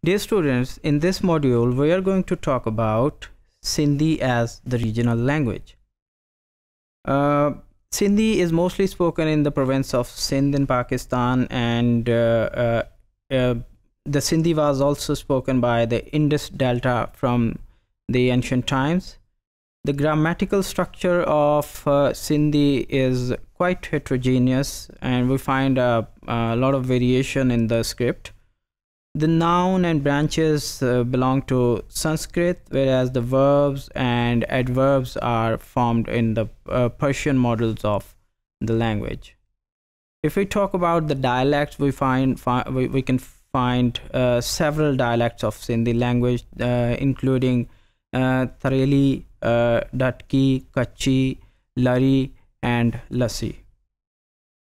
Dear students, in this module, we are going to talk about Sindhi as the regional language. Sindhi is mostly spoken in the province of Sindh in Pakistan, and the Sindhi was also spoken by the Indus Delta from the ancient times. The grammatical structure of Sindhi is quite heterogeneous, and we find a lot of variation in the script. The noun and branches belong to Sanskrit, whereas the verbs and adverbs are formed in the Persian models of the language. If we talk about the dialects, we can find several dialects of Sindhi language, including Thareli, Datki, Kachi, Lari, and Lassi.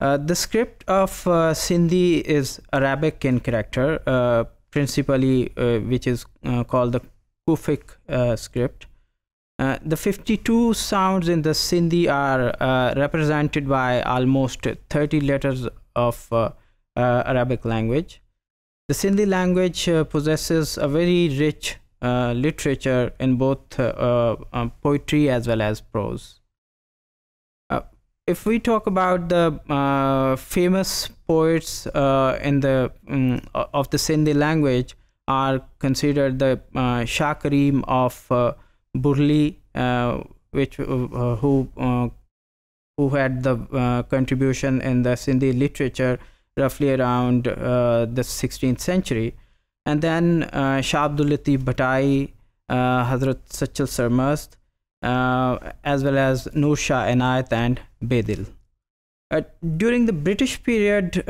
The script of Sindhi is Arabic in character, principally which is called the Kufic script. The 52 sounds in the Sindhi are represented by almost 30 letters of Arabic language. The Sindhi language possesses a very rich literature in both poetry as well as prose. If we talk about the famous poets in the of the Sindhi language, are considered the Shah Karim of Burli, which who had the contribution in the Sindhi literature roughly around the 16th century, and then Shah Abdul Latif Bhatai, Hazrat Sachal Sarmast, as well as Nur Shah Inayat and Bedil. During the British period,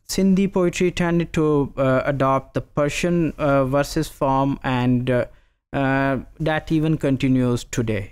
Sindhi poetry tended to adopt the Persian verses form, and that even continues today.